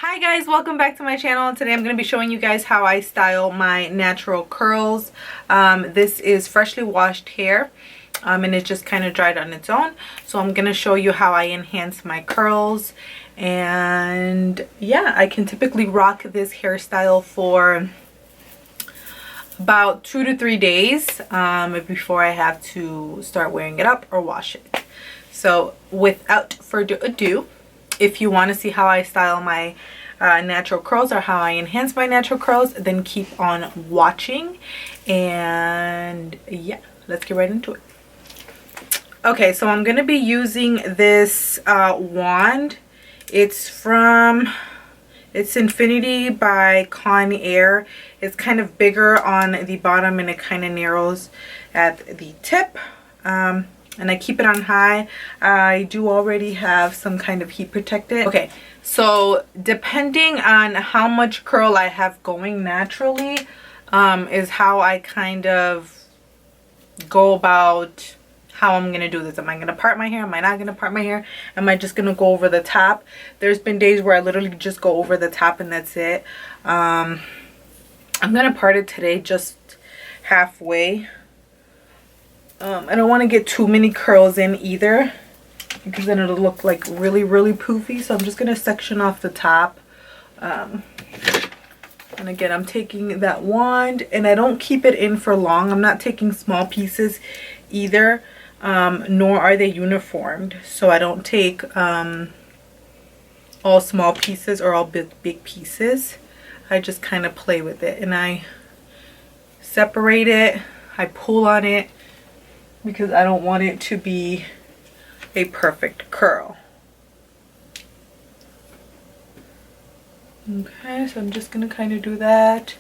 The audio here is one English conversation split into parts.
Hi guys, welcome back to my channel. Today I'm going to be showing you guys how I style my natural curls. This is freshly washed hair and it just kind of dried on its own. So I'm going to show you how I enhance my curls. And yeah, I can typically rock this hairstyle for about 2 to 3 days before I have to start wearing it up or wash it. So without further ado, if you want to see how I style my natural curls or how I enhance my natural curls, then keep on watching. And yeah, let's get right into it. Okay, so I'm going to be using this wand. It's Infinity by Conair. It's kind of bigger on the bottom and it kind of narrows at the tip. And I keep it on high. I do already have some kind of heat protectant. Okay, so depending on how much curl I have going naturally is how I kind of go about how I'm gonna do this. Am I gonna part my hair? Am I not gonna part my hair? Am I just gonna go over the top? There's been days where I literally just go over the top and that's it. I'm gonna part it today just halfway. I don't want to get too many curls in either because then it'll look like really poofy. So I'm just going to section off the top. And again, I'm taking that wand and I don't keep it in for long. I'm not taking small pieces either, nor are they uniformed. So I don't take all small pieces or all big pieces. I just kind of play with it and I separate it. I pull on it, because I don't want it to be a perfect curl. Okay, so I'm just going to kind of do that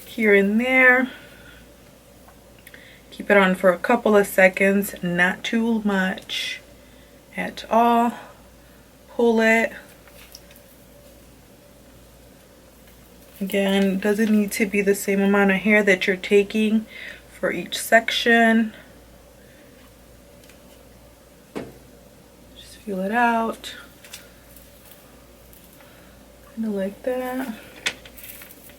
here and there. Keep it on for a couple of seconds, not too much at all. Pull it. Again, doesn't need to be the same amount of hair that you're taking for each section. Feel it out, kind of like that.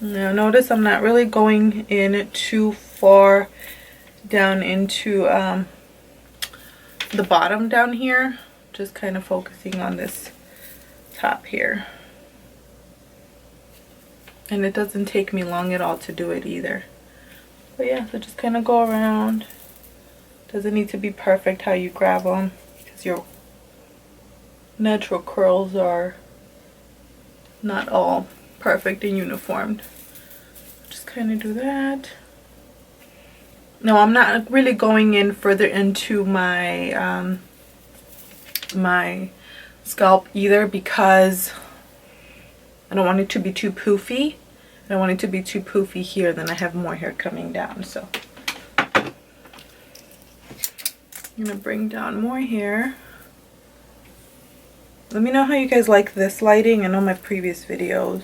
Now notice I'm not really going in too far down into the bottom down here, just kind of focusing on this top here. And it doesn't take me long at all to do it either. But yeah, so just kind of go around. Doesn't need to be perfect how you grab them, because your natural curls are not all perfect and uniformed. Just kind of do that. No, I'm not really going in further into my my scalp either, because I don't want it to be too poofy. I don't want it to be too poofy here, then I have more hair coming down. So I'm gonna bring down more hair. Let me know how you guys like this lighting. I know my previous videos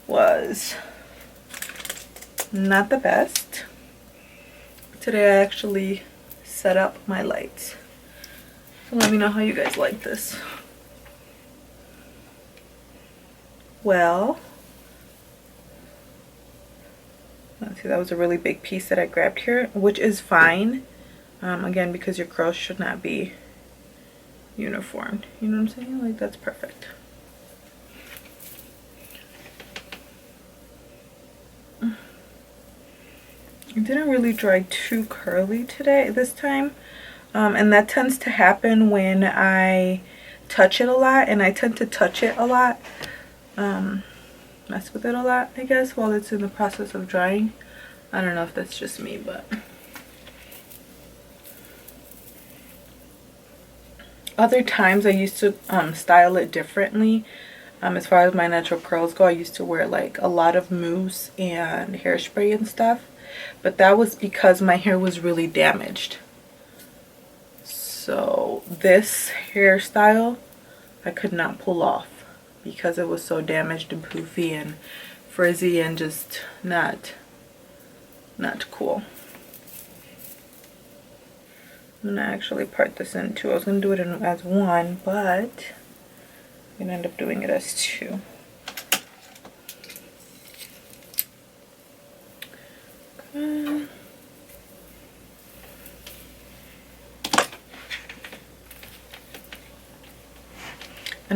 was not the best. Today I actually set up my lights. So let me know how you guys like this. Well, let's see, that was a really big piece that I grabbed here, which is fine. Again, because your curls should not be uniformed, you know what I'm saying? Like, that's perfect. It didn't really dry too curly this time, and that tends to happen when I touch it a lot, and I tend to touch it a lot, mess with it a lot, I guess, while it's in the process of drying. I don't know if that's just me, but other times I used to style it differently. As far as my natural curls go, I used to wear like a lot of mousse and hairspray and stuff, but that was because my hair was really damaged. So this hairstyle I could not pull off because it was so damaged and poofy and frizzy and just not cool. I'm gonna actually part this in two. I was gonna do it as one, but I'm gonna end up doing it as two. And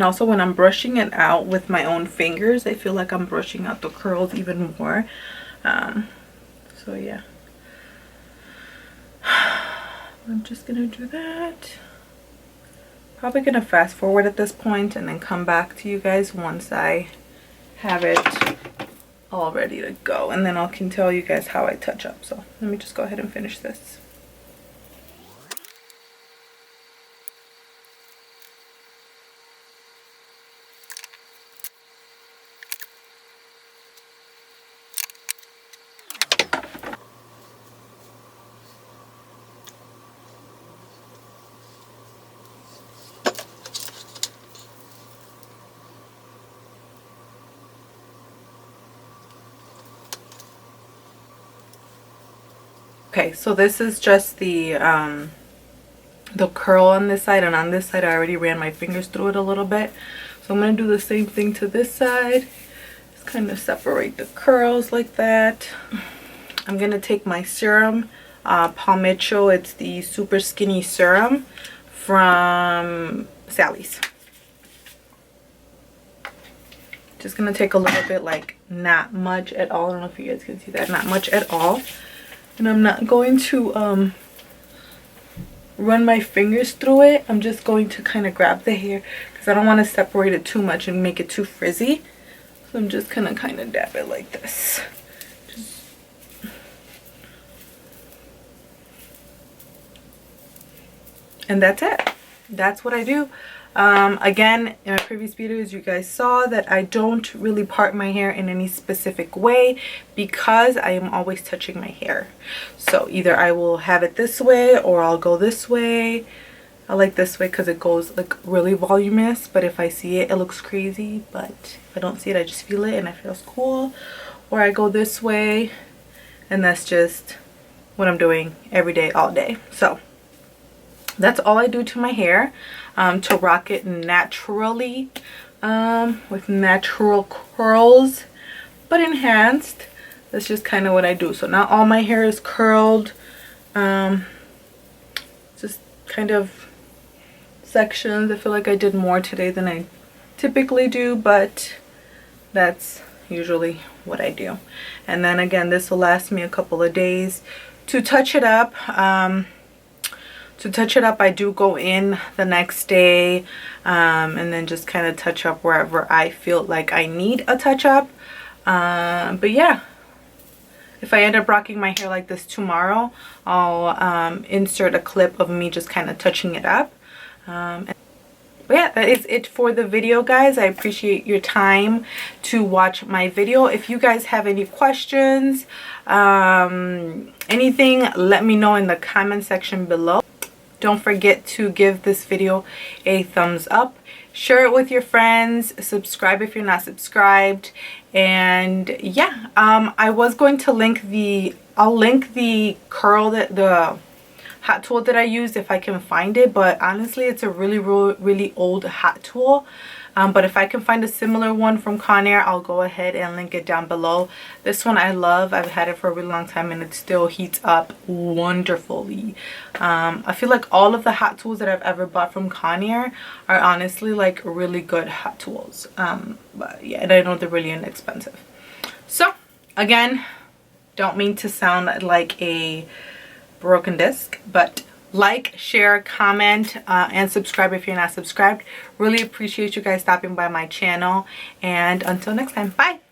also when I'm brushing it out with my own fingers, I feel like I'm brushing out the curls even more. So yeah. I'm just gonna do that. Probably gonna fast forward at this point and then come back to you guys once I have it all ready to go. And then I can tell you guys how I touch up. So let me just go ahead and finish this. Okay, so this is just the curl on this side, and on this side I already ran my fingers through it a little bit. So I'm going to do the same thing to this side. Just kind of separate the curls like that. I'm going to take my serum, Palmetto. It's the Super Skinny Serum from Sally's. Just going to take a little bit, like not much at all. I don't know if you guys can see that. Not much at all. And I'm not going to run my fingers through it. I'm just going to kind of grab the hair because I don't want to separate it too much and make it too frizzy. So I'm just gonna kind of dab it like this. And that's it. That's what I do. Again, in my previous videos you guys saw that I don't really part my hair in any specific way because I am always touching my hair. So either I will have it this way or I'll go this way. I like this way because it goes like really voluminous, but if I see it, it looks crazy. But if I don't see it, I just feel it and it feels cool. Or I go this way, and that's just what I'm doing every day, all day. So that's all I do to my hair to rock it naturally with natural curls but enhanced. That's just kind of what I do. So now all my hair is curled, just kind of sections. I feel like I did more today than I typically do, but that's usually what I do. And then again, this will last me a couple of days. To touch it up, I do go in the next day and then just kind of touch up wherever I feel like I need a touch up. But yeah, if I end up rocking my hair like this tomorrow, I'll insert a clip of me just kind of touching it up. But yeah, that is it for the video, guys. I appreciate your time to watch my video. If you guys have any questions, anything, let me know in the comment section below. Don't forget to give this video a thumbs up. Share it with your friends. Subscribe if you're not subscribed. And yeah, I was going to link I'll link the curl, the hot tool that I used if I can find it, but honestly it's a really old hot tool. But if I can find a similar one from Conair, I'll go ahead and link it down below. This one I love. I've had it for a really long time and it still heats up wonderfully. I feel like all of the hot tools that I've ever bought from Conair are honestly like really good hot tools. But yeah, and I know they're really inexpensive. So again, don't mean to sound like a broken disc, but like, share, comment, and subscribe if you're not subscribed. Really appreciate you guys stopping by my channel, and until next time, bye.